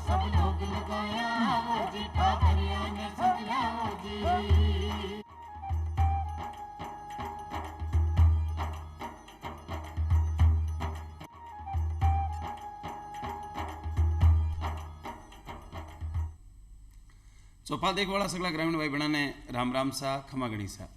सब लोग लगाया वो जी, ठाकरिया ने समझा वो जी। चौपाल देखवाळा सगळ्या ग्रामीण भाई बहनाने राम राम सा खमा गणी सा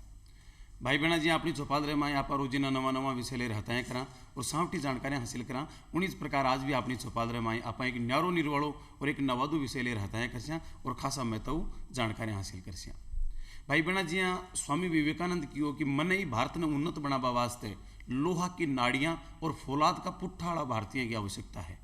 भाई बहना जी अपनी चौपाल रे माँ आप रोजीना नवा नवा विषय ले रहता है करा और सावटी जानकारियाँ हासिल करा। उन्हीं प्रकार आज भी अपनी चौपाल रे माँ आप एक न्यारो निर्वाड़ो और एक नवादू विषय ले रहता है करसिया और खासा महत्व जानकारियाँ हासिल करसिया। भाई बहना जी स्वामी विवेकानंद की हो कि मन ही भारत ने उन्नत बनावा वास्ते लोहा की नाड़ियाँ और फौलाद का पुट्ठा वाला भारतीय की आवश्यकता है।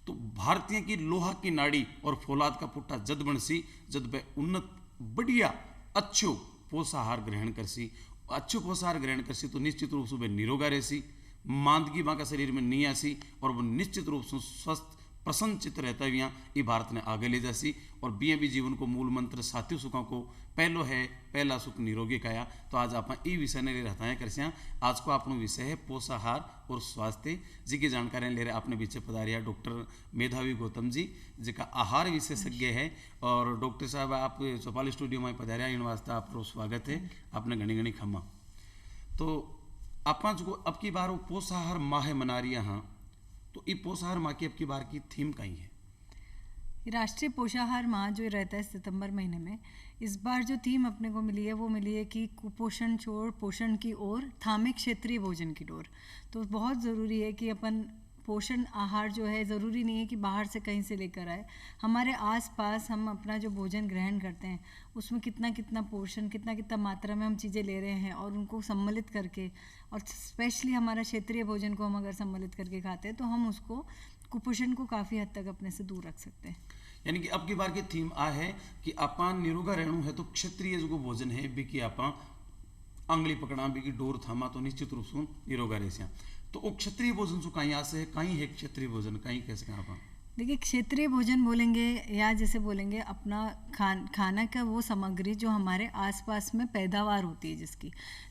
तो भारतीय की लोहा की नाड़ी और फौलाद का पुट्ठा जद बनसी जद वे उन्नत बढ़िया अच्छो पोषाहार ग्रहण करसी। अच्छो पोषाहार ग्रहण करसी तो निश्चित रूप से वे निरोगा रहसी, मांदगी माँ का शरीर में नहीं आसी और वो निश्चित रूप से स्वस्थ प्रसन्नचित रहता हुआ ये भारत ने आगे ले जासी। और भी जीवन को मूल मंत्र साथियों सुखों को पहलो है पहला सुख निरोगी काया। तो आज आप ये विषय ने ले रहता है करसिया। आज को अपना विषय है पोषाहार और स्वास्थ्य जी की जानकारियाँ ले रहे अपने पीछे पधारिया डॉक्टर मेधावी गौतम जी जिका आहार विशेषज्ञ है। और डॉक्टर साहब आप चौपाल स्टूडियो में पधारिया इन वास्ते आपको स्वागत है, आपने घनी घनी खम्मा। तो आप जो अब की बार वो पोषाहार माह मना रही हाँ, तो ये पोषाहार माह की अब की बार की थीम कहीं है? राष्ट्रीय पोषाहार माह जो रहता है सितंबर महीने में, इस बार जो थीम अपने को मिली है वो मिली है कि कुपोषण छोड़ पोषण की ओर थामे क्षेत्रीय भोजन की ओर। तो बहुत ज़रूरी है कि अपन पोषण आहार जो है ज़रूरी नहीं है कि बाहर से कहीं से लेकर आए, हमारे आसपास हम अपना जो भोजन ग्रहण करते हैं उसमें कितना कितना पोषण कितना कितना मात्रा में हम चीज़ें ले रहे हैं और उनको सम्मिलित करके, और स्पेशली हमारा क्षेत्रीय भोजन को हम अगर सम्मिलित करके खाते हैं तो हम उसको कुपोषण को काफ़ी हद तक अपने से दूर रख सकते हैं। यानी कि अब की बार की थीम आ है कि आपा निरोगा रहणु है तो क्षेत्रीय जो भोजन है भी कि आपा आंगली पकड़ा भी कि डोर थामा तो निश्चित रूप से निरोगा रह। तो वो क्षत्रिय भोजन जो कहीं से है कहीं है क्षत्रिय भोजन कहीं कैसे कहाँ आप? देखिए क्षेत्रीय भोजन बोलेंगे या जैसे बोलेंगे अपना खाना का वो सामग्री जो हमारे आसपास में पैदावार होती है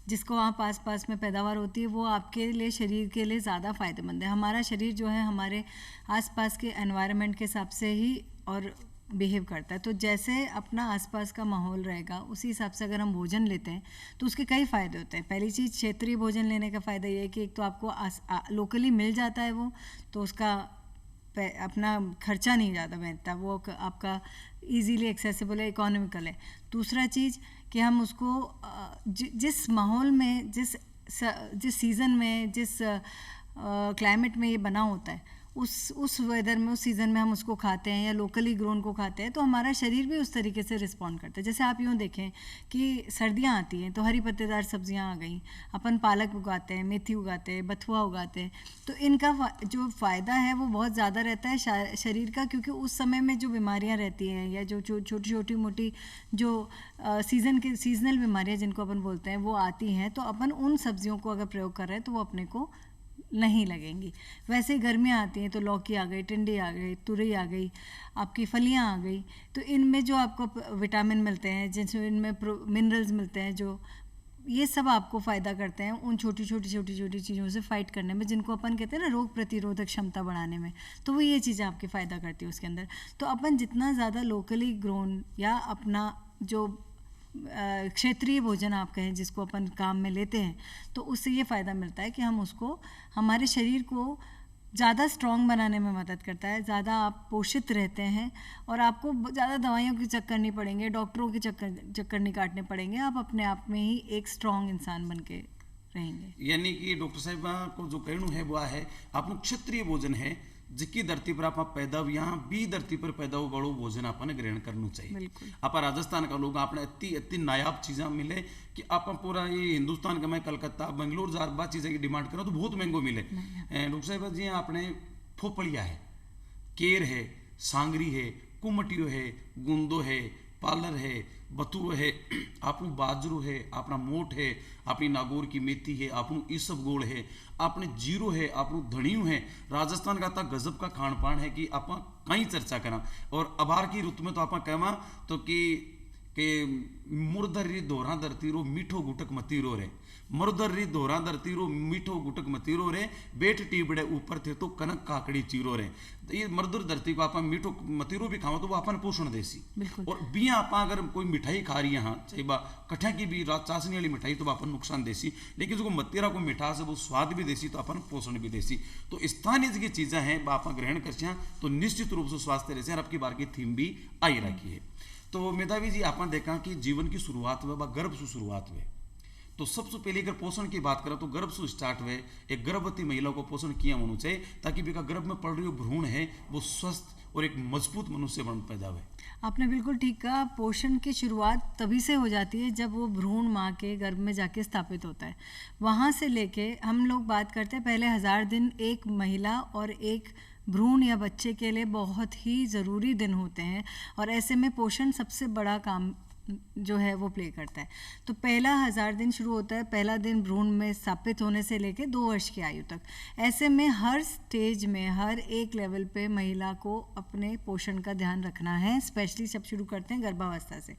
जिसको आप आसपास में पैदावार होती है वो आपके लिए शरीर के लिए ज़्यादा फ़ायदेमंद है। हमारा शरीर जो है हमारे आसपास के एनवायरनमेंट के हिसाब से ही और बिहेव करता है। तो जैसे अपना आसपास का माहौल रहेगा उसी हिसाब से अगर हम भोजन लेते हैं तो उसके कई फ़ायदे होते हैं। पहली चीज़ क्षेत्रीय भोजन लेने का फ़ायदा ये है कि एक तो आपको लोकली मिल जाता है वो, तो उसका अपना खर्चा नहीं ज़्यादा बैठता, वो आपका इजीली एक्सेसिबल है, इकोनॉमिकल है। दूसरा चीज़ कि हम उसको जिस माहौल में जिस सीज़न में जिस क्लाइमेट में ये बना होता है उस वेदर में उस सीज़न में हम उसको खाते हैं या लोकली ग्रोन को खाते हैं तो हमारा शरीर भी उस तरीके से रिस्पॉन्ड करता है। जैसे आप यूँ देखें कि सर्दियाँ आती हैं तो हरी पत्तेदार सब्जियाँ आ गई, अपन पालक उगाते हैं, मेथी उगाते हैं, बथुआ उगाते हैं, तो इनका जो फ़ायदा है वो बहुत ज़्यादा रहता है शरीर का, क्योंकि उस समय में जो बीमारियाँ रहती हैं या जो छोटी छोटी मोटी जो सीजनल बीमारियाँ जिनको अपन बोलते हैं वो आती हैं, तो अपन उन सब्जियों को अगर प्रयोग कर रहे हैं तो वो अपने को नहीं लगेंगी। वैसे ही गर्मियाँ आती हैं तो लौकी आ गई, टिंडी आ गई, तुरई आ गई, आपकी फलियाँ आ गई, तो इनमें जो आपको विटामिन मिलते हैं जिनसे इनमें मिनरल्स मिलते हैं जो ये सब आपको फ़ायदा करते हैं उन छोटी छोटी चीज़ों से फाइट करने में, जिनको अपन कहते हैं ना रोग प्रतिरोधक क्षमता बढ़ाने में, तो वो ये चीज़ें आपकी फ़ायदा करती है उसके अंदर। तो अपन जितना ज़्यादा लोकली ग्रोन या अपना जो क्षेत्रीय भोजन आप कहें जिसको अपन काम में लेते हैं तो उससे ये फ़ायदा मिलता है कि हम उसको हमारे शरीर को ज़्यादा स्ट्रॉन्ग बनाने में मदद करता है, ज़्यादा आप पोषित रहते हैं और आपको ज़्यादा दवाइयों के चक्कर नहीं पड़ेंगे, डॉक्टरों के चक्कर नहीं काटने पड़ेंगे, आप अपने आप में ही एक स्ट्रॉन्ग इंसान बन के रहेंगे। यानी कि डॉक्टर साहब को जो कहना है वो है आप क्षेत्रीय भोजन है जिसकी धरती पर आप पैदा यहाँ भी धरती पर पैदा हो गड़ो भोजन आपने ग्रहण करना चाहिए। आप राजस्थान का लोग आपने इतनी नायाब चीज़ें मिले कि आप पूरा ये हिंदुस्तान का मैं कलकत्ता बेंगलोर जार बात चीज़ें की डिमांड करो तो बहुत महंगो मिले। डॉक्टर साहब जी आपने फोपड़िया है, केर है, सांगरी है, कुमटियो है, गुंदो है, पार्लर है, बतुरो है, आपनु बाजरू है, अपना मोट है, अपनी नागौर की मेथी है, आपनु ईसब गोड़ है, आपने जीरो है, आपनु धनियो है। राजस्थान का तक गजब का खान पान है कि आप कहीं चर्चा करा। और अबार की ऋतु में तो आप कहवा तो कि मुर्दरी दोहरा धरती रो मीठो गुटक मती रो रहे मरुदर्री दोहरा धरतीरो मीठो गुटक मतीरो रे बेट टीबड़े ऊपर थे तो कनक काकड़ी चीरो रे। तो ये मरुदर धरती को अपन मीठो मतीरो भी खाओ तो वो अपन पोषण देसी। और बिया आपा अगर कोई मिठाई खा रही है हाँ चाहे बा कठा की भी रात चाशनी वाली मिठाई तो अपन नुकसान देसी, लेकिन जो मतीरा को मिठास है वो स्वाद भी देसी तो अपन पोषण भी देसी। तो स्थानीय की चीज़ें हैं आप ग्रहण कर तो निश्चित रूप से स्वास्थ्य रहे और आपकी बार की थीम भी आई रखी है। तो मेधावी जी आपने देखा कि जीवन की शुरुआत हुए गर्भ से शुरुआत हुए, तो सबसे पहले अगर पोषण की बात करें तो गर्भ से स्टार्ट हुए। एक गर्भवती महिला को पोषण किया होना चाहिए ताकि बेका गर्भ में पड़ रही भ्रूण है वो स्वस्थ और एक मजबूत मनुष्य बन पैदा हुए। आपने बिल्कुल ठीक कहा, पोषण की शुरुआत तभी से हो जाती है जब वो भ्रूण माँ के गर्भ में जाके स्थापित होता है। वहाँ से लेके हम लोग बात करते हैं पहले 1000 दिन एक महिला और एक भ्रूण या बच्चे के लिए बहुत ही ज़रूरी दिन होते हैं, और ऐसे में पोषण सबसे बड़ा काम जो है वो प्ले करता है। तो पहला 1000 दिन शुरू होता है पहला दिन भ्रूण में स्थापित होने से लेके 2 वर्ष की आयु तक। ऐसे में हर स्टेज में हर एक लेवल पे महिला को अपने पोषण का ध्यान रखना है, स्पेशली जब शुरू करते हैं गर्भावस्था से।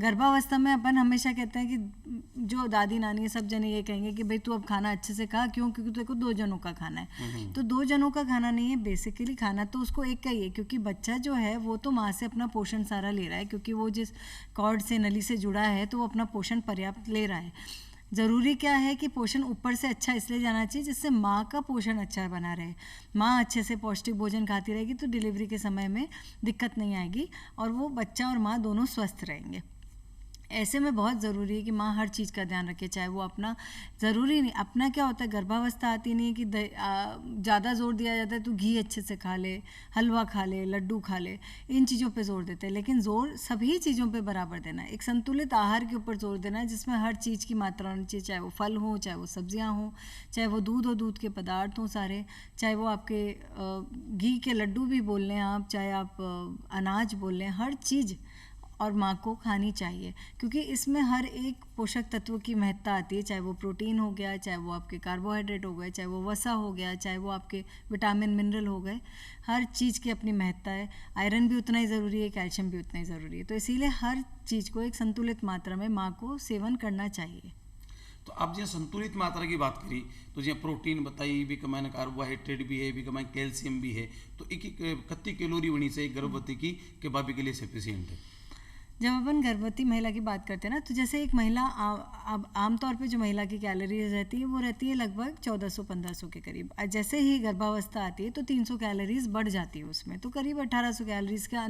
गर्भावस्था में अपन हमेशा कहते हैं कि जो दादी नानी सब जने ये कहेंगे कि भाई तू अब खाना अच्छे से खा, क्यों? क्योंकि तेरे को 2 जनों का खाना है। तो 2 जनों का खाना नहीं है, बेसिकली खाना तो उसको एक का ही है, क्योंकि बच्चा जो है वो तो माँ से अपना पोषण सारा ले रहा है, क्योंकि वो जिस कॉर्ड से नली से जुड़ा है तो वो अपना पोषण पर्याप्त ले रहा है। ज़रूरी क्या है कि पोषण ऊपर से अच्छा इसलिए जाना चाहिए जिससे माँ का पोषण अच्छा बना रहे। माँ अच्छे से पौष्टिक भोजन खाती रहेगी तो डिलीवरी के समय में दिक्कत नहीं आएगी और वो बच्चा और माँ दोनों स्वस्थ रहेंगे। ऐसे में बहुत ज़रूरी है कि माँ हर चीज़ का ध्यान रखे, चाहे वो अपना, ज़रूरी नहीं अपना क्या होता है गर्भावस्था आती नहीं है कि ज़्यादा जोर दिया जाता है तो घी अच्छे से खा ले, हलवा खा ले, लड्डू खा ले, इन चीज़ों पे जोर देते हैं। लेकिन जोर सभी चीज़ों पे बराबर देना है, एक संतुलित आहार के ऊपर जोर देना है जिसमें हर चीज़ की मात्रा होनी चाहिए, चाहे वो फल हो, चाहे वो सब्जियाँ हों, चाहे वो दूध और दूध के पदार्थ हों सारे, चाहे वो आपके घी के लड्डू भी बोल लें आप, चाहे आप अनाज बोल लें, हर चीज़ और माँ को खानी चाहिए, क्योंकि इसमें हर एक पोषक तत्व की महत्ता आती है, चाहे वो प्रोटीन हो गया, चाहे वो आपके कार्बोहाइड्रेट हो गए, चाहे वो वसा हो गया, चाहे वो आपके विटामिन मिनरल हो गए, हर चीज़ की अपनी महत्ता है। आयरन भी उतना ही ज़रूरी है, कैल्शियम भी उतना ही ज़रूरी है, तो इसीलिए हर चीज़ को एक संतुलित मात्रा में माँ को सेवन करना चाहिए। तो आप जो संतुलित मात्रा की बात करी तो जो प्रोटीन बताई भी कमाने, कार्बोहाइड्रेट भी है, भी कमाए कैल्शियम भी है, तो एक कत्ती कैलोरी होनी चाहिए गर्भवती की के बाबी के लिए सफिशियंट है। जब अपन गर्भवती महिला की बात करते हैं ना, तो जैसे एक महिला अब आमतौर पे जो महिला की कैलोरीज रहती है वो रहती है लगभग 1400-1500 के करीब। जैसे ही गर्भावस्था आती है तो 300 कैलोरीज बढ़ जाती है उसमें, तो करीब 1800 कैलोरीज का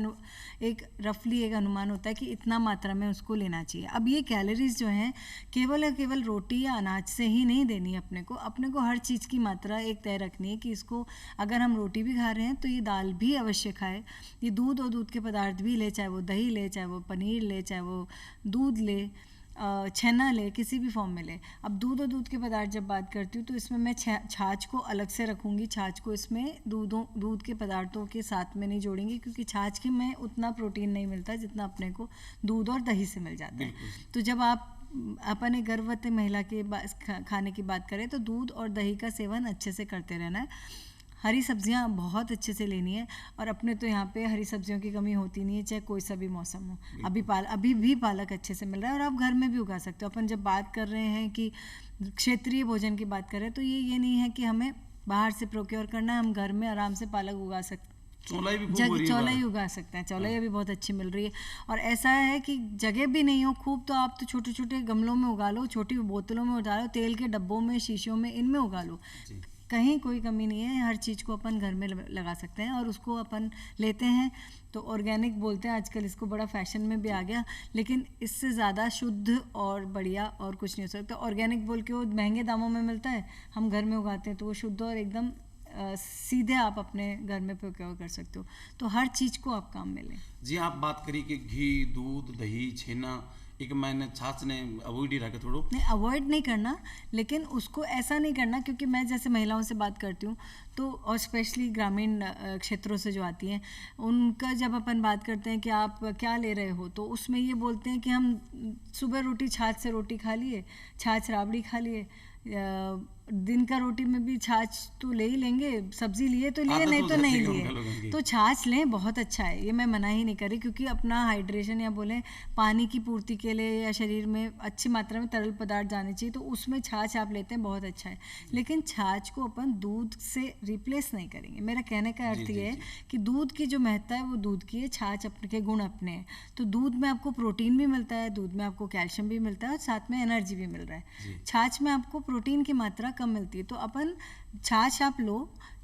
एक रफली एक अनुमान होता है कि इतना मात्रा में उसको लेना चाहिए। अब ये कैलोरीज जो हैं केवल और केवल रोटी या अनाज से ही नहीं देनी है अपने को हर चीज़ की मात्रा एक तय रखनी है कि इसको अगर हम रोटी भी खा रहे हैं तो ये दाल भी अवश्य खाए, ये दूध और दूध के पदार्थ भी ले, चाहे वो दही ले, चाहे वो पनीर ले, चाहे वो दूध ले, छेना ले, किसी भी फॉर्म में ले। अब दूध और दूध के पदार्थ जब बात करती हूँ तो इसमें मैं छाछ को अलग से रखूँगी, छाछ को इसमें दूध के पदार्थों के साथ में नहीं जोड़ेंगी, क्योंकि छाछ के में उतना प्रोटीन नहीं मिलता जितना अपने को दूध और दही से मिल जाता है। तो जब आप अपन एक गर्भवती महिला के खाने की बात करें तो दूध और दही का सेवन अच्छे से करते रहना है। हरी सब्जियां बहुत अच्छे से लेनी है, और अपने तो यहाँ पे हरी सब्जियों की कमी होती नहीं है, चाहे कोई सा भी मौसम हो। अभी भी पालक अच्छे से मिल रहा है और आप घर में भी उगा सकते हो। अपन जब बात कर रहे हैं कि क्षेत्रीय भोजन की बात करें तो ये नहीं है कि हमें बाहर से प्रोक्योर करना है, हम घर में आराम से पालक उगा सकते हैं, चौलाई उगा सकते हैं, चौलाई अभी बहुत अच्छी मिल रही है। और ऐसा है कि जगह भी नहीं हो खूब तो आप तो छोटे छोटे गमलों में उगा लो, छोटी बोतलों में उगा लो, तेल के डब्बों में, शीशियों में, इनमें उगा लो, कहीं कोई कमी नहीं है। हर चीज़ को अपन घर में लगा सकते हैं और उसको अपन लेते हैं तो ऑर्गेनिक बोलते हैं आजकल, इसको बड़ा फैशन में भी आ गया, लेकिन इससे ज़्यादा शुद्ध और बढ़िया और कुछ नहीं हो सकता। ऑर्गेनिक बोल के वो महंगे दामों में मिलता है, हम घर में उगाते हैं तो वो शुद्ध और एकदम सीधे आप अपने घर में प्रोक्योर कर सकते हो। तो हर चीज़ को आप काम में लें। जी, आप बात करी कि घी, दूध, दही, छेना, एक मैंने छाछ ने अवॉइड ही रखा, थोड़ा नहीं अवॉइड नहीं करना, लेकिन उसको ऐसा नहीं करना, क्योंकि मैं जैसे महिलाओं से बात करती हूँ तो, और स्पेशली ग्रामीण क्षेत्रों से जो आती हैं, उनका जब अपन बात करते हैं कि आप क्या ले रहे हो तो उसमें ये बोलते हैं कि हम सुबह रोटी, छाछ से रोटी खा लिए, छाछ राबड़ी खा लिए, दिन का रोटी में भी छाछ तो ले ही लेंगे, सब्जी लिए तो लिए, आदत नहीं हो तो जाती नहीं है उनका लोगों लिए, की। तो छाछ लें, बहुत अच्छा है, ये मैं मना ही नहीं कर रही, क्योंकि अपना हाइड्रेशन या बोले पानी की पूर्ति के लिए या शरीर में अच्छी मात्रा में तरल पदार्थ जाने चाहिए, तो उसमें छाछ आप लेते हैं, बहुत अच्छा है। लेकिन छाछ को अपन दूध से रिप्लेस नहीं करेंगे। मेरा कहने का अर्थ ये है कि दूध की जो महत्ता है वो दूध की है, छाछ अपने के गुण अपने हैं। तो दूध में आपको प्रोटीन भी मिलता है, दूध में आपको कैल्शियम भी मिलता है और साथ में एनर्जी भी मिल रहा है। छाछ में आपको प्रोटीन की मात्रा कम मिलती है, तो अपन छाछ आप लो,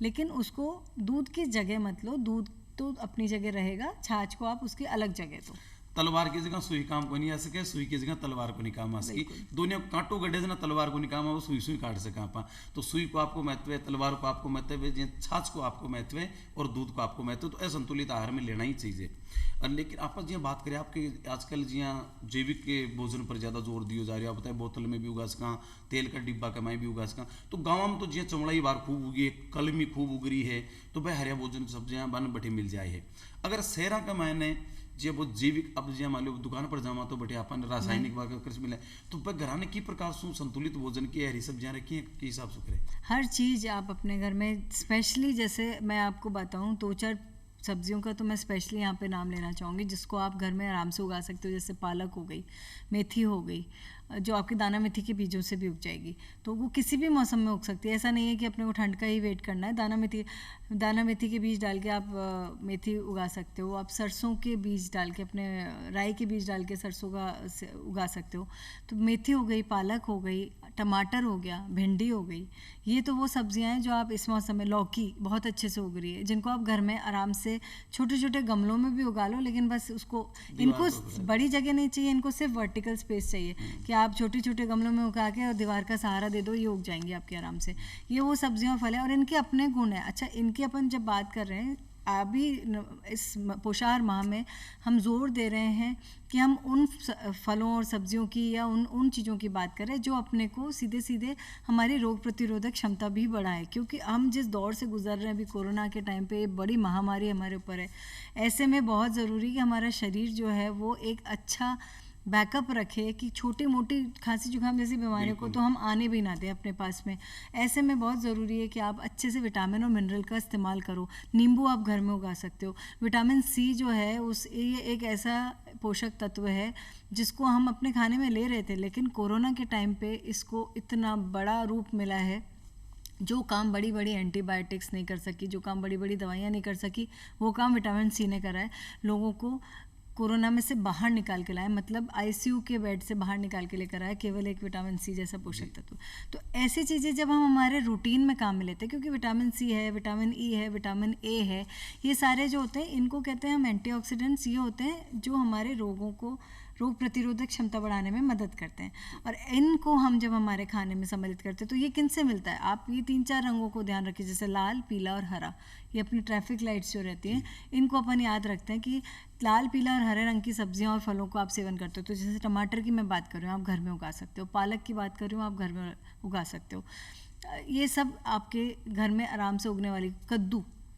लेकिन उसको दूध की जगह मत लो, दूध तो अपनी जगह रहेगा, छाछ को आप उसकी अलग जगह दो। तलवार की जगह सुई काम को नहीं आ सके, सुई की जगह तलवार को नहीं काम आ सकी, दोनों कांटो गड्ढे से ना तलवार को नहीं काम आ, वो सुई सुई काट सका आपा। तो सुई को आपको महत्व है, तलवार को आपको महत्व है, छाछ को आपको महत्व है और दूध को आपको महत्व है, तो असंतुलित आहार में लेना ही चाहिए। और लेकिन आप जी बात करें आपके आजकल जी जैविक के भोजन पर ज़्यादा जोर दिया जा रहा है, आप बताए बोतल में भी उगा सका, तेल का डिब्बा कमाई भी उगा सका, तो गाँव में तो जी चमड़ाई बार खूब उगी है, कलमी खूब उग रही है, तो वह हरिया भोजन सब्जियाँ बन बटे मिल जाए है। अगर शहरा का मैंने जे वो जैविक अब जी मान लो दुकान पर जामा तो बटे अपन रासायनिक कृषि मिले, तो वह घराने की प्रकार से संतुलित भोजन की हरी सब्जियां रखी हैं के हिसाब से करें। हर चीज़ आप अपने घर में, स्पेशली जैसे मैं आपको बताऊं, 2-4 सब्जियों का तो मैं स्पेशली यहाँ पे नाम लेना चाहूँगी जिसको आप घर में आराम से उगा सकते हो। जैसे पालक हो गई, मेथी हो गई, जो आपकी दाना मेथी के बीजों से भी उग जाएगी, तो वो किसी भी मौसम में उग सकती है। ऐसा नहीं है कि अपने को ठंड का ही वेट करना है। दाना मेथी के बीज डाल के आप मेथी उगा सकते हो। आप सरसों के बीज डाल के, अपने राई के बीज डाल के सरसों का उगा सकते हो। तो मेथी हो गई, पालक हो गई, टमाटर हो गया, भिंडी हो गई, ये तो वो सब्जियां हैं जो आप इस मौसम में, लौकी बहुत अच्छे से उग रही है, जिनको आप घर में आराम से छोटे छोटे गमलों में भी उगा लो, लेकिन बस उसको, इनको बड़ी जगह नहीं चाहिए, इनको सिर्फ वर्टिकल स्पेस चाहिए कि आप छोटे छोटे गमलों में उगा के और दीवार का सहारा दे दो, ये उग जाएंगे आपके आराम से। ये वो सब्जियां और फल है और इनके अपने गुण है। अच्छा, इनकी अपन जब बात कर रहे हैं अभी इस पोषाहार माह में, हम जोर दे रहे हैं कि हम उन फलों और सब्जियों की या उन चीज़ों की बात करें जो अपने को सीधे सीधे हमारी रोग प्रतिरोधक क्षमता भी बढ़ाए, क्योंकि हम जिस दौर से गुजर रहे हैं अभी कोरोना के टाइम पे, बड़ी महामारी हमारे ऊपर है। ऐसे में बहुत ज़रूरी कि हमारा शरीर जो है वो एक अच्छा बैकअप रखे कि छोटी मोटी खांसी जुकाम जैसी बीमारियों को तो हम आने भी ना दें अपने पास में। ऐसे में बहुत ज़रूरी है कि आप अच्छे से विटामिन और मिनरल का इस्तेमाल करो। नींबू आप घर में उगा सकते हो। विटामिन सी जो है ये एक ऐसा पोषक तत्व है जिसको हम अपने खाने में ले रहे थे, लेकिन कोरोना के टाइम पे इसको इतना बड़ा रूप मिला है। जो काम बड़ी बड़ी एंटीबायोटिक्स नहीं कर सकी, जो काम बड़ी बड़ी दवाइयाँ नहीं कर सकी, वो काम विटामिन सी ने करा है। लोगों को कोरोना में से बाहर निकाल के लाया, मतलब आईसीयू के बेड से बाहर निकाल के लेकर आया, केवल एक विटामिन सी जैसा पोषक तत्व। तो ऐसी चीज़ें जब हम हमारे रूटीन में काम में लेते हैं, क्योंकि विटामिन सी है, विटामिन ई है, विटामिन ए है, ये सारे जो होते हैं इनको कहते हैं हम एंटीऑक्सीडेंट्स। ये होते हैं जो हमारे रोगों को, रोग प्रतिरोधक क्षमता बढ़ाने में मदद करते हैं। और इनको हम जब हमारे खाने में सम्मिलित करते हैं तो ये किन से मिलता है? आप ये 3-4 रंगों को ध्यान रखिए, जैसे लाल, पीला और हरा। ये अपनी ट्रैफिक लाइट्स जो रहती हैं, इनको अपन याद रखते हैं कि लाल, पीला और हरे रंग की सब्जियां और फलों को आप सेवन करते हो। तो जैसे टमाटर की मैं बात कर रही हूँ, आप घर में उगा सकते हो। पालक की बात कर रही हूँ, आप घर में उगा सकते हो। ये सब आपके घर में आराम से उगने वाली।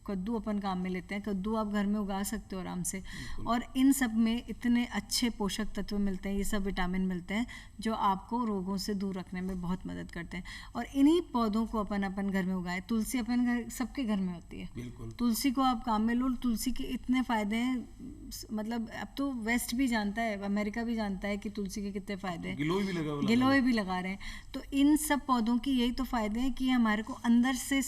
कद्दू अपन काम में लेते हैं, कद्दू आप घर में उगा सकते हो आराम से। और इन सब में इतने अच्छे पोषक तत्व मिलते हैं, ये सब विटामिन मिलते हैं जो आपको रोगों से दूर रखने में बहुत मदद करते हैं। और इन्हीं पौधों को अपन घर में उगाए। तुलसी अपन घर, सबके घर में होती है, बिल्कुल। तुलसी को आप काम में लो। तुलसी के इतने फ़ायदे हैं, मतलब अब तो वेस्ट भी जानता है, अमेरिका भी जानता है कि तुलसी के कितने फ़ायदे हैं। गिलोय भी लगा रहे हैं। तो इन सब पौधों की यही तो फ़ायदे हैं कि हमारे को अंदर से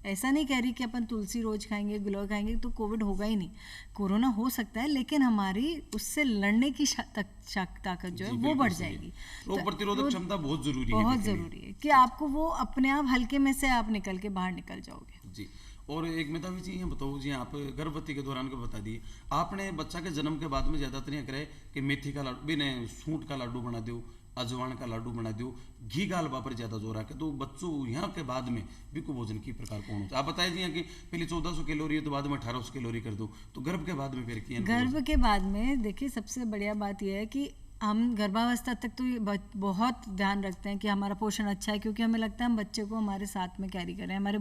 ऐसा नहीं कह रही कि अपन तुलसी रोज खाएंगे, गिलोय खाएंगे तो कोविड होगा ही नहीं। कोरोना हो सकता है, लेकिन हमारी उससे लड़ने की ताकत जो है वो बढ़ जाएगी। रोग प्रतिरोधक क्षमता बहुत जरूरी है, बहुत जरूरी है कि आपको वो अपने आप हल्के में से आप निकल के बाहर निकल जाओगे जी। और एक मैं भी जी बताऊँ जी, आप गर्भवती के दौरान को बता दिए, आपने बच्चा के जन्म के बाद में ज़्यादातर ये करे कि मेथी का लाडू भी नहीं, सूंठ का लाडू बना दो, अजवान का लाडू बना दो, घी का हलवा पर ज़्यादा जोर आके, तो बच्चों यहाँ के बाद में भी को भोजन की प्रकार कौन होता है? आप बताइए जी कि पहले 1400 कैलोरी है तो बाद में 1800 कैलोरी कर दो, तो गर्भ के बाद में फिर किया? गर्भ के बाद में देखिए, सबसे बढ़िया बात यह है कि हम गर्भावस्था तक तो ये बहुत ध्यान रखते हैं कि हमारा पोषण अच्छा है, क्योंकि हमें लगता है हम बच्चे को हमारे साथ में कैरी कर रहे हैं, हमारे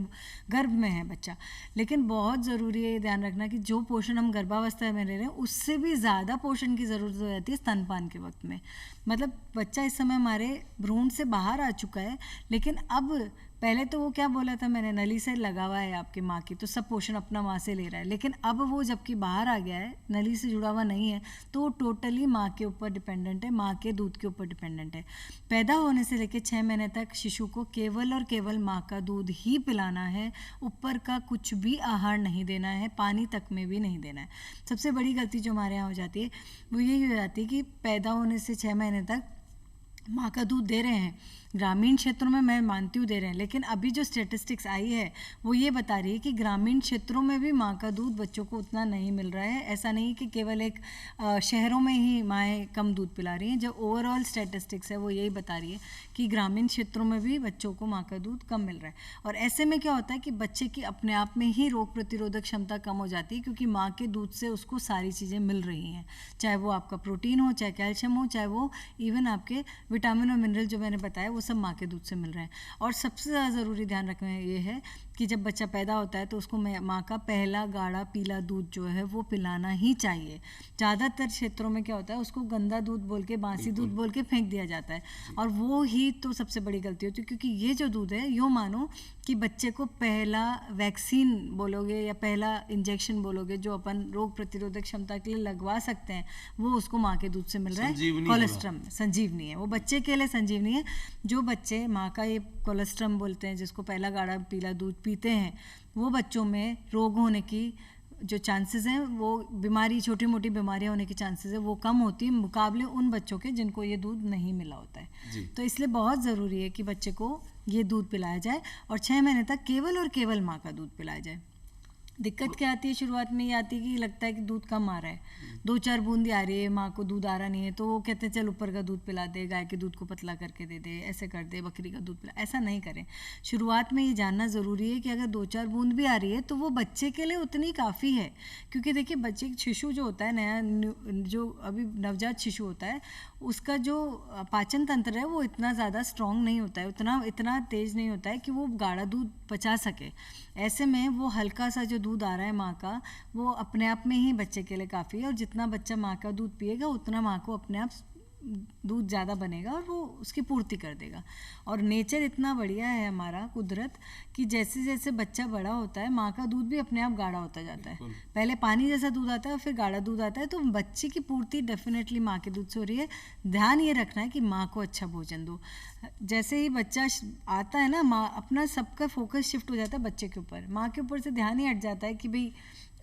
गर्भ में है बच्चा। लेकिन बहुत ज़रूरी है ये ध्यान रखना कि जो पोषण हम गर्भावस्था में ले रहे हैं उससे भी ज़्यादा पोषण की ज़रूरत हो जाती है स्तनपान के वक्त में। मतलब बच्चा इस समय हमारे भ्रूण से बाहर आ चुका है, लेकिन अब पहले तो वो क्या बोला था मैंने, नली से लगा हुआ है आपकी माँ की, तो सब पोषण अपना माँ से ले रहा है। लेकिन अब वो जबकि बाहर आ गया है, नली से जुड़ा हुआ नहीं है, तो वो टोटली माँ के ऊपर डिपेंडेंट है, माँ के दूध के ऊपर डिपेंडेंट है। पैदा होने से लेकर 6 महीने तक शिशु को केवल और केवल माँ का दूध ही पिलाना है, ऊपर का कुछ भी आहार नहीं देना है, पानी तक में भी नहीं देना है। सबसे बड़ी गलती जो हमारे यहाँ हो जाती है वो यही हो जाती है कि पैदा होने से 6 महीने तक माँ का दूध दे रहे हैं, ग्रामीण क्षेत्रों में मैं मानती हूँ दे रहे हैं, लेकिन अभी जो स्टेटिस्टिक्स आई है वो ये बता रही है कि ग्रामीण क्षेत्रों में भी माँ का दूध बच्चों को उतना नहीं मिल रहा है। ऐसा नहीं कि केवल एक शहरों में ही माएँ कम दूध पिला रही हैं, जो ओवरऑल स्टेटिस्टिक्स है वो यही बता रही है कि ग्रामीण क्षेत्रों में भी बच्चों को माँ का दूध कम मिल रहा है। और ऐसे में क्या होता है कि बच्चे की अपने आप में ही रोग प्रतिरोधक क्षमता कम हो जाती है, क्योंकि माँ के दूध से उसको सारी चीज़ें मिल रही हैं, चाहे वो आपका प्रोटीन हो, चाहे कैल्शियम हो, चाहे वो इवन आपके विटामिन और मिनरल जो मैंने बताया वो सब माँ के दूध से मिल रहे हैं। और सबसे ज़्यादा ज़रूरी ध्यान रखना ये है कि जब बच्चा पैदा होता है तो उसको माँ का पहला गाढ़ा पीला दूध जो है वो पिलाना ही चाहिए। ज़्यादातर क्षेत्रों में क्या होता है, उसको गंदा दूध बोल के, बासी दूध बोल के फेंक दिया जाता है, और वो ही तो सबसे बड़ी गलती होती है। क्योंकि ये जो दूध है, यूँ मानो कि बच्चे को पहला वैक्सीन बोलोगे या पहला इंजेक्शन बोलोगे जो अपन रोग प्रतिरोधक क्षमता के लिए लगवा सकते हैं, वो उसको माँ के दूध से मिल रहा है। कोलेस्ट्रम संजीवनी है, वो बच्चे के लिए संजीवनी है। जो बच्चे माँ का ये कोलेस्ट्रम बोलते हैं, जिसको पहला गाढ़ा पीला दूध पीते हैं, वो बच्चों में रोग होने की जो चांसेस हैं, वो बीमारी, छोटी मोटी बीमारियां होने की चांसेस है वो कम होती है मुकाबले उन बच्चों के जिनको ये दूध नहीं मिला होता है। तो इसलिए बहुत ज़रूरी है कि बच्चे को ये दूध पिलाया जाए और 6 महीने तक केवल और केवल माँ का दूध पिलाया जाए। दिक्कत क्या आती है शुरुआत में, ये आती है कि लगता है कि दूध कम आ रहा है, 2-4 बूंदी आ रही है, माँ को दूध आ रहा नहीं है, तो वो कहते हैं चल ऊपर का दूध पिला दे, गाय के दूध को पतला करके दे दे, ऐसे कर दे, बकरी का दूध पिला। ऐसा नहीं करें। शुरुआत में ये जानना ज़रूरी है कि अगर 2-4 बूंद भी आ रही है तो वो बच्चे के लिए उतनी काफ़ी है। क्योंकि देखिए बच्चे, शिशु जो होता है, नया जो अभी नवजात शिशु होता है, उसका जो पाचन तंत्र है वो इतना ज़्यादा स्ट्रॉन्ग नहीं होता है, इतना तेज़ नहीं होता है कि वो गाढ़ा दूध पचा सके। ऐसे में वो हल्का सा जो दूध आ रहा है माँ का, वो अपने आप में ही बच्चे के लिए काफ़ी है। और जितना बच्चा माँ का दूध पिएगा उतना माँ को अपने आप दूध ज़्यादा बनेगा और वो उसकी पूर्ति कर देगा। और नेचर इतना बढ़िया है हमारा, कुदरत, कि जैसे जैसे बच्चा बड़ा होता है माँ का दूध भी अपने आप गाढ़ा होता जाता है। पहले पानी जैसा दूध आता है और फिर गाढ़ा दूध आता है। तो बच्चे की पूर्ति डेफिनेटली माँ के दूध से हो रही है। ध्यान ये रखना है कि माँ को अच्छा भोजन दो। जैसे ही बच्चा आता है ना, माँ अपना सबका फोकस शिफ्ट हो जाता है बच्चे के ऊपर, माँ के ऊपर से ध्यान ही हट जाता है कि भाई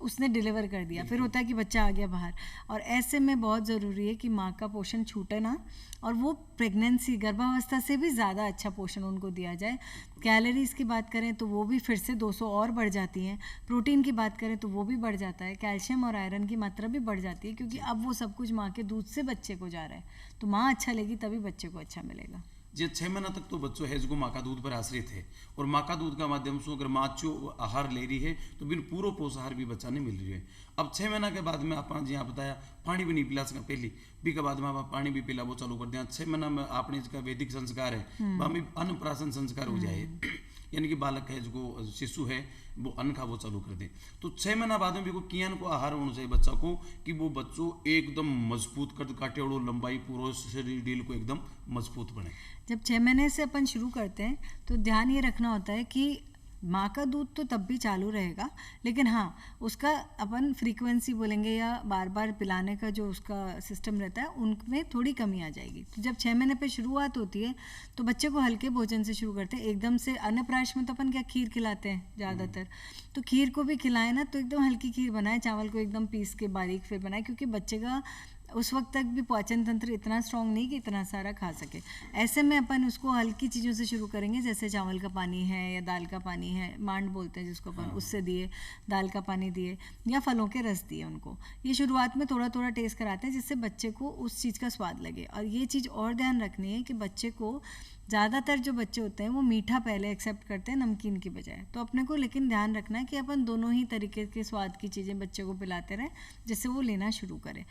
उसने डिलीवर कर दिया, फिर होता है कि बच्चा आ गया बाहर। और ऐसे में बहुत ज़रूरी है कि माँ का पोषण छूटे ना, और वो प्रेगनेंसी, गर्भावस्था से भी ज़्यादा अच्छा पोषण उनको दिया जाए। कैलोरीज़ की बात करें तो वो भी फिर से 200 और बढ़ जाती हैं। प्रोटीन की बात करें तो वो भी बढ़ जाता है। कैल्शियम और आयरन की मात्रा भी बढ़ जाती है, क्योंकि अब वो सब कुछ माँ के दूध से बच्चे को जा रहा है। तो माँ अच्छा लेगी तभी बच्चे को अच्छा मिलेगा। जे 6 महीना तक तो बच्चों है जो माँ का दूध पर आश्रित है, और माँ का दूध का माध्यम से अगर माँ अच्छो आहार ले रही है तो बिन पूरा पोषाहार भी बच्चा नहीं मिल रही है। अब 6 महीना के बाद में आप जी आप बताया पानी भी नहीं पिला सका पहली भी के बाद में आप पानी भी पिला वो चालू कर दिया। 6 महीना में आपने इसका वैदिक संस्कार है, हमें अन्नप्राशन संस्कार हो जाए, यानी कि बालक है जो शिशु है वो अन्न खा वो चालू कर दे। तो 6 महीना बाद में भी को कियान को आहार होना चाहिए बच्चा को, कि वो बच्चों एकदम मजबूत कर काटे और लंबाई पूरा शरीर डील को एकदम मजबूत बने। जब 6 महीने से अपन शुरू करते हैं तो ध्यान ये रखना होता है कि माँ का दूध तो तब भी चालू रहेगा, लेकिन हाँ उसका अपन फ्रीक्वेंसी बोलेंगे या बार बार पिलाने का जो उसका सिस्टम रहता है उनमें थोड़ी कमी आ जाएगी। तो जब 6 महीने पे शुरुआत होती है तो बच्चे को हल्के भोजन से शुरू करते हैं। एकदम से अन्नप्राश में तो अपन क्या खीर खिलाते हैं ज़्यादातर, तो खीर को भी खिलाएं ना तो एकदम हल्की खीर बनाए, चावल को एकदम पीस के बारीक फिर बनाए, क्योंकि बच्चे का उस वक्त तक भी पाचन तंत्र इतना स्ट्रांग नहीं कि इतना सारा खा सके। ऐसे में अपन उसको हल्की चीज़ों से शुरू करेंगे, जैसे चावल का पानी है या दाल का पानी है, मांड बोलते हैं जिसको अपन, उससे दिए, दाल का पानी दिए या फलों के रस दिए उनको। ये शुरुआत में थोड़ा थोड़ा टेस्ट कराते हैं जिससे बच्चे को उस चीज़ का स्वाद लगे। और ये चीज़ और ध्यान रखनी है कि बच्चे को, ज़्यादातर जो बच्चे होते हैं वो मीठा पहले एक्सेप्ट करते हैं नमकीन की बजाय। तो अपने को लेकिन ध्यान रखना है कि अपन दोनों ही तरीके के स्वाद की चीज़ें बच्चे को पिलाते रहें जिससे वो लेना शुरू करें।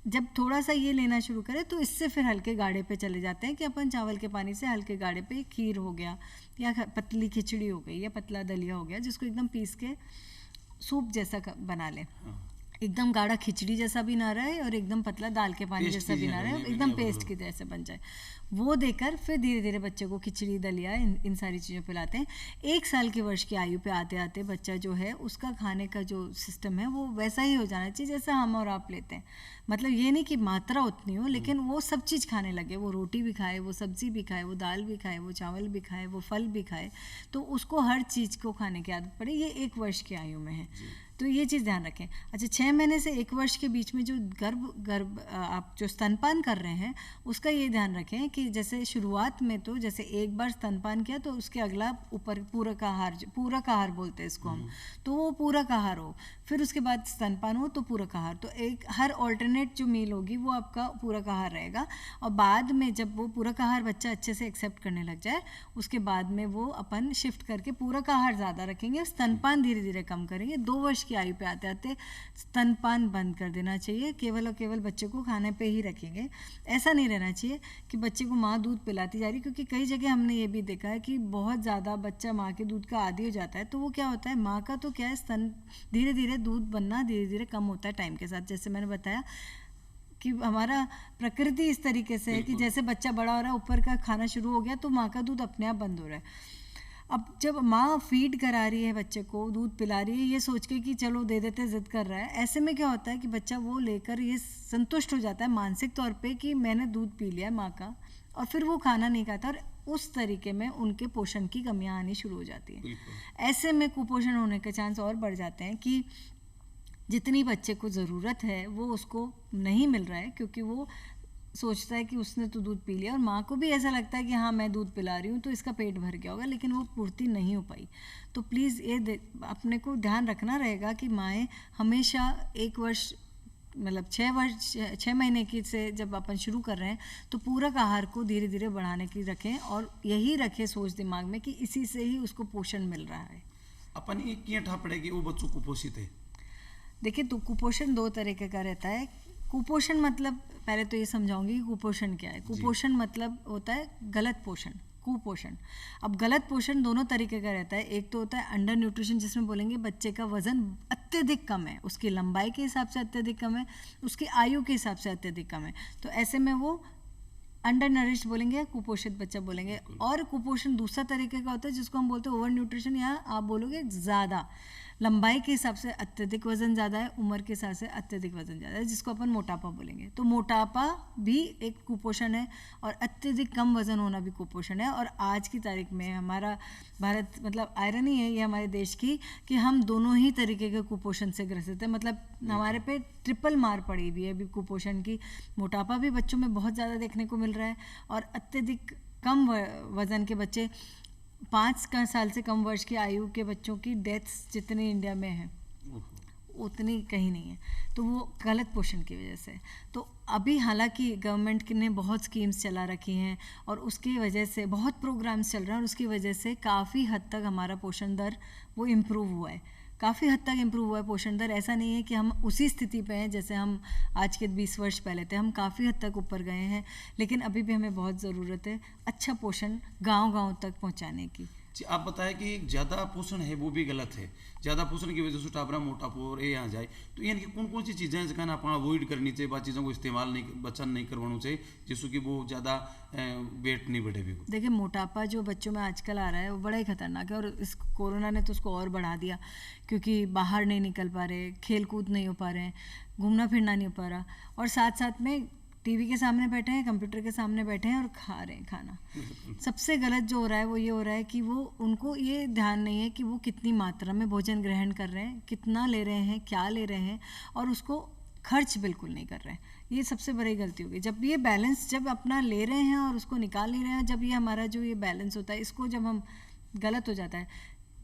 जब थोड़ा सा ये लेना शुरू करें तो इससे फिर हल्के गाढ़े पे चले जाते हैं कि अपन चावल के पानी से हल्के गाढ़े पे खीर हो गया या पतली खिचड़ी हो गई या पतला दलिया हो गया, जिसको एकदम पीस के सूप जैसा बना लें। एकदम गाढ़ा खिचड़ी जैसा भी ना रहे और एकदम पतला दाल के पानी जैसा भी ना रहे, एकदम पेस्ट की जैसे बन जाए, वो देकर फिर धीरे धीरे बच्चे को खिचड़ी दलिया इन सारी चीज़ें पिलाते हैं। 1 साल की वर्ष की आयु पे आते आते बच्चा जो है उसका खाने का जो सिस्टम है वो वैसा ही हो जाना चाहिए जैसा हम और आप लेते हैं। मतलब ये नहीं कि मात्रा उतनी हो, लेकिन वो सब चीज़ खाने लगे, वो रोटी भी खाए, वो सब्ज़ी भी खाए, वो दाल भी खाए, वो चावल भी खाए, वो फल भी खाए, तो उसको हर चीज़ को खाने की आदत पड़े। ये 1 वर्ष की आयु में है, तो ये चीज़ ध्यान रखें। अच्छा, 6 महीने से 1 वर्ष के बीच में जो गर्भ आप जो स्तनपान कर रहे हैं उसका ये ध्यान रखें कि जैसे शुरुआत में तो जैसे एक बार स्तनपान किया तो उसके अगला ऊपर पूरक आहार बोलते हैं इसको हम, तो वो पूरक आहार हो, फिर उसके बाद स्तनपान हो तो पूरक आहार, तो एक हर ऑल्टरनेट जो मील होगी वो आपका पूरक आहार रहेगा। और बाद में जब वो पूरक आहार बच्चा अच्छे से एक्सेप्ट करने लग जाए उसके बाद में वो अपन शिफ्ट करके पूरक आहार ज़्यादा रखेंगे, स्तनपान धीरे धीरे कम करेंगे। 2 वर्ष की आयु पे आते आते स्तनपान बंद कर देना चाहिए, केवल और केवल बच्चे को खाने पे ही रखेंगे। ऐसा नहीं रहना चाहिए कि बच्चे को माँ दूध पिलाती जा रही, क्योंकि कई जगह हमने ये भी देखा है कि बहुत ज़्यादा बच्चा माँ के दूध का आदी हो जाता है, तो वो क्या होता है, माँ का तो क्या है स्तन धीरे धीरे दूध बनना धीरे धीरे कम होता है टाइम के साथ। जैसे मैंने बताया कि हमारा प्रकृति इस तरीके से है कि जैसे बच्चा बड़ा हो रहा है, ऊपर का खाना शुरू हो गया तो माँ का दूध अपने आप बंद हो रहा है। अब जब माँ फीड करा रही है बच्चे को, दूध पिला रही है ये सोच के कि चलो दे देते, जिद कर रहा है, ऐसे में क्या होता है कि बच्चा वो लेकर ये संतुष्ट हो जाता है मानसिक तौर पे कि मैंने दूध पी लिया माँ का, और फिर वो खाना नहीं खाता और उस तरीके में उनके पोषण की कमियां आनी शुरू हो जाती हैं। ऐसे में कुपोषण होने के चांस और बढ़ जाते हैं कि जितनी बच्चे को ज़रूरत है वो उसको नहीं मिल रहा है, क्योंकि वो सोचता है कि उसने तो दूध पी लिया और माँ को भी ऐसा लगता है कि हाँ मैं दूध पिला रही हूँ तो इसका पेट भर गया होगा, लेकिन वो पूर्ति नहीं हो पाई। तो प्लीज़ ये अपने को ध्यान रखना रहेगा कि माएँ हमेशा 1 वर्ष मतलब 6 महीने की से जब अपन शुरू कर रहे हैं तो पूरक आहार को धीरे धीरे बढ़ाने की रखें, और यही रखें सोच दिमाग में कि इसी से ही उसको पोषण मिल रहा है। अपन ये क्यों ठा पड़ेगी वो बच्चों कुपोषित है? देखिए, तो कुपोषण 2 तरीके का रहता है। कुपोषण मतलब पहले तो ये समझाऊंगी कि कुपोषण क्या है। कुपोषण मतलब होता है गलत पोषण, कुपोषण। अब गलत पोषण दोनों तरीके का रहता है। एक तो होता है अंडर न्यूट्रिशन, जिसमें बोलेंगे बच्चे का वजन अत्यधिक कम है, उसकी लंबाई के हिसाब से अत्यधिक कम है, उसकी आयु के हिसाब से अत्यधिक कम है, तो ऐसे में वो अंडर नरिश्ड बोलेंगे, कुपोषित बच्चा बोलेंगे। और कुपोषण दूसरा तरीके का होता है जिसको हम बोलते हैं ओवर न्यूट्रिशन, या आप बोलोगे ज़्यादा लंबाई के हिसाब से अत्यधिक वजन ज़्यादा है, उम्र के हिसाब से अत्यधिक वजन ज़्यादा है, जिसको अपन मोटापा बोलेंगे। तो मोटापा भी एक कुपोषण है और अत्यधिक कम वजन होना भी कुपोषण है। और आज की तारीख में हमारा भारत, मतलब आयरनी है ये हमारे देश की कि हम दोनों ही तरीके के कुपोषण से ग्रसित है। मतलब हमारे पे ट्रिपल मार पड़ी हुई है अभी कुपोषण की। मोटापा भी बच्चों में बहुत ज़्यादा देखने को मिल रहा है, और अत्यधिक कम वजन के बच्चे, 5 साल से कम वर्ष की आयु के बच्चों की डेथ्स जितनी इंडिया में है उतनी कहीं नहीं है, तो वो गलत पोषण की वजह से। तो अभी हालांकि गवर्नमेंट ने बहुत स्कीम्स चला रखी हैं और उसकी वजह से बहुत प्रोग्राम्स चल रहे हैं, और उसकी वजह से काफ़ी हद तक हमारा पोषण दर वो इम्प्रूव हुआ है, काफ़ी हद तक इम्प्रूव हुआ है पोषण दर। ऐसा नहीं है कि हम उसी स्थिति पे हैं जैसे हम आज के 20 वर्ष पहले थे, हम काफ़ी हद तक ऊपर गए हैं, लेकिन अभी भी हमें बहुत ज़रूरत है अच्छा पोषण गांव-गांव तक पहुंचाने की। जी, आप बताएं कि ज़्यादा पोषण है वो भी गलत है। ज़्यादा पोषण की वजह से टापरा मोटापा और ये यहाँ जाए, तो यानी कि कौन कौन सी चीज़ें हैं जिसका आप अवॉइड करनी चाहिए, बात चीज़ों को इस्तेमाल नहीं, बच्चा नहीं करवाना चाहिए जिससे कि वो ज़्यादा वेट नहीं बढ़े भी। देखिए, मोटापा जो बच्चों में आजकल आ रहा है वो बड़ा ही खतरनाक है, और इस कोरोना ने तो उसको और बढ़ा दिया, क्योंकि बाहर नहीं निकल पा रहे, खेल कूद नहीं हो पा रहे हैं, घूमना फिरना नहीं हो पा रहा, और साथ साथ में टीवी के सामने बैठे हैं, कंप्यूटर के सामने बैठे हैं और खा रहे हैं खाना। सबसे गलत जो हो रहा है वो ये हो रहा है कि वो उनको ये ध्यान नहीं है कि वो कितनी मात्रा में भोजन ग्रहण कर रहे हैं, कितना ले रहे हैं, क्या ले रहे हैं, और उसको खर्च बिल्कुल नहीं कर रहे हैं। ये सबसे बड़ी गलती होगी। जब ये बैलेंस जब अपना ले रहे हैं और उसको निकाल नहीं रहे हैं, जब ये हमारा जो ये बैलेंस होता है, इसको जब हम गलत हो जाता है,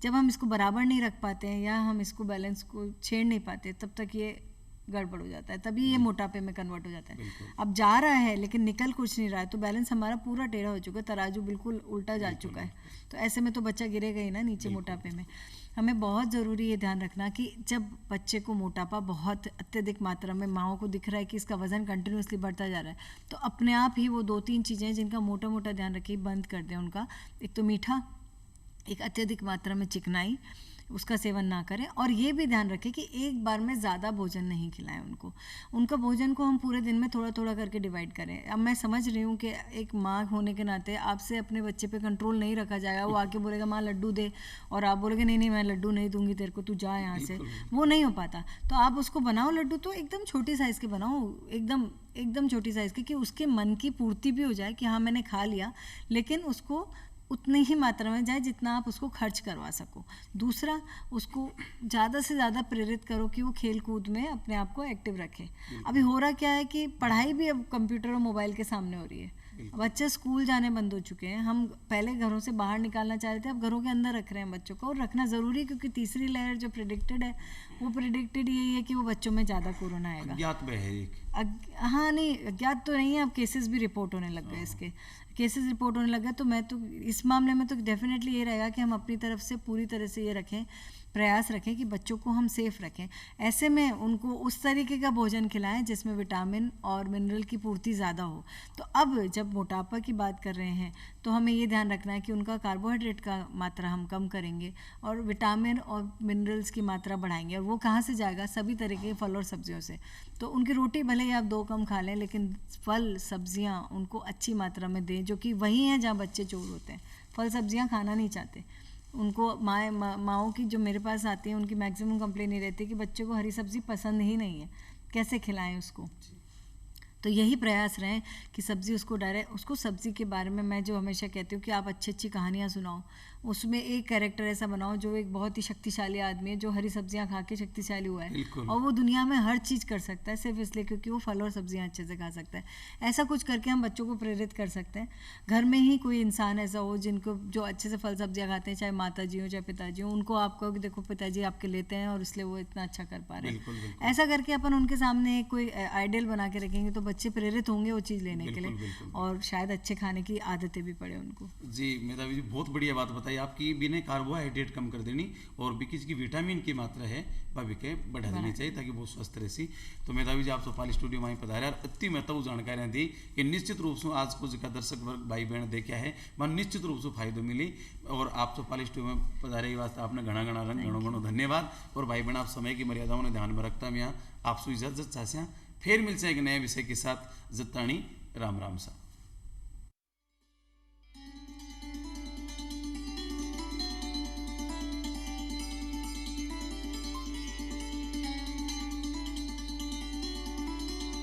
जब हम इसको बराबर नहीं रख पाते हैं या हम इसको बैलेंस को छेड़ नहीं पाते, तब तक ये गड़बड़ हो जाता है, तभी ये मोटापे में कन्वर्ट हो जाता है। अब जा रहा है लेकिन निकल कुछ नहीं रहा है, तो बैलेंस हमारा पूरा टेढ़ा हो चुका है, तराजू बिल्कुल उल्टा जा चुका है। तो ऐसे में तो बच्चा गिरेगा ही ना नीचे मोटापे में। हमें बहुत ज़रूरी ये ध्यान रखना कि जब बच्चे को मोटापा बहुत अत्यधिक मात्रा में माओं को दिख रहा है कि इसका वज़न कंटिन्यूसली बढ़ता जा रहा है, तो अपने आप ही वो 2-3 चीज़ें जिनका मोटा मोटा ध्यान रखिए, बंद कर दें उनका। एक तो मीठा, एक अत्यधिक मात्रा में चिकनाई, उसका सेवन ना करें। और ये भी ध्यान रखें कि एक बार में ज़्यादा भोजन नहीं खिलाएं उनको। उनका भोजन को हम पूरे दिन में थोड़ा थोड़ा करके डिवाइड करें। अब मैं समझ रही हूँ कि एक माँ होने के नाते आपसे अपने बच्चे पे कंट्रोल नहीं रखा जाएगा। वो आके बोलेगा माँ लड्डू दे, और आप बोलोगे नहीं नहीं मैं लड्डू नहीं दूंगी तेरे को, तू जा यहाँ से। वो नहीं हो पाता। तो आप उसको बनाओ लड्डू, तो एकदम छोटी साइज़ के बनाओ, एकदम एकदम छोटी साइज़ के, कि उसके मन की पूर्ति भी हो जाए कि हाँ मैंने खा लिया, लेकिन उसको उतनी ही मात्रा में जाए जितना आप उसको खर्च करवा सको। दूसरा, उसको ज़्यादा से ज़्यादा प्रेरित करो कि वो खेल कूद में अपने आप को एक्टिव रखे। अभी हो रहा क्या है कि पढ़ाई भी अब कंप्यूटर और मोबाइल के सामने हो रही है। बच्चे स्कूल जाने बंद हो चुके हैं। हम पहले घरों से बाहर निकालना चाह रहे थे, अब घरों के अंदर रख रहे हैं बच्चों को, और रखना ज़रूरी है क्योंकि तीसरी लहर जो प्रिडिक्टेड है वो प्रिडिक्टेड यही है कि वो बच्चों में ज़्यादा कोरोना आएगा। अज्ञात में है एक। हाँ नहीं, अज्ञात तो नहीं है, अब केसेस भी रिपोर्ट होने लग गए, इसके केसेस रिपोर्ट होने लग गए। तो मैं तो इस मामले में तो डेफिनेटली ये रहेगा कि हम अपनी तरफ से पूरी तरह से ये रखें, प्रयास रखें कि बच्चों को हम सेफ रखें। ऐसे में उनको उस तरीके का भोजन खिलाएं जिसमें विटामिन और मिनरल की पूर्ति ज़्यादा हो। तो अब जब मोटापा की बात कर रहे हैं तो हमें ये ध्यान रखना है कि उनका कार्बोहाइड्रेट का मात्रा हम कम करेंगे और विटामिन और मिनरल्स की मात्रा बढ़ाएंगे। और वो कहाँ से जाएगा? सभी तरह के फल और सब्जियों से। तो उनकी रोटी भले ही आप 2 कम खा लें, लेकिन फल सब्जियाँ उनको अच्छी मात्रा में दें, जो कि वही हैं जहाँ बच्चे चोर होते हैं। फल सब्जियाँ खाना नहीं चाहते। उनको माओं की जो मेरे पास आती हैं उनकी मैक्सिमम कंप्लेन ही रहती है कि बच्चों को हरी सब्ज़ी पसंद ही नहीं है, कैसे खिलाएं उसको। तो यही प्रयास रहें कि सब्ज़ी उसको उसको सब्ज़ी के बारे में मैं जो हमेशा कहती हूँ कि आप अच्छी अच्छी कहानियाँ सुनाओ। उसमें एक कैरेक्टर ऐसा बनाओ जो एक बहुत ही शक्तिशाली आदमी है, जो हरी सब्जियाँ खा के शक्तिशाली हुआ है, और वो दुनिया में हर चीज़ कर सकता है सिर्फ इसलिए क्योंकि वो फल और सब्जियाँ अच्छे से खा सकता है। ऐसा कुछ करके हम बच्चों को प्रेरित कर सकते हैं। घर में ही कोई इंसान ऐसा हो जिनको जो अच्छे से फल सब्जियाँ खाते हैं, चाहे माता जी हो चाहे पिताजी हो, उनको आप कहो कि देखो पिताजी आपके लेते हैं और इसलिए वो इतना अच्छा कर पा रहे हैं। ऐसा करके अपन उनके सामने कोई आइडियल बना के रखेंगे तो बच्चे प्रेरित होंगे वो चीज़ लेने के लिए, और शायद अच्छे खाने की आदतें भी पड़े उनको। जी मेधावी जी, बहुत बढ़िया बात बताई आपकी। बिना कार्बोहाइड्रेट कम कर देनी और बिकी की विटामिन की मात्रा है वह बिके बढ़ा देनी चाहिए ताकि वो स्वस्थ रहे सी। तो मेधावी जी आप सोपाल स्टूडियो में पधारे और अति महत्व जानकारियाँ दी कि निश्चित रूप से आज को जिका दर्शक वर्ग भाई बहन देखा है वह निश्चित रूप से फायदो मिली। और आप सोपाल स्टूडियो में पधारे वास्ते आपने घना घना रंग घणो घणो धन्यवाद। और भाई बहन आप समय की मर्यादाओं ने ध्यान में रखता मैं आपसे इजाजत चाहते हैं। फिर मिलते हैं एक नए विषय के साथ। जत्ताणी राम राम सा।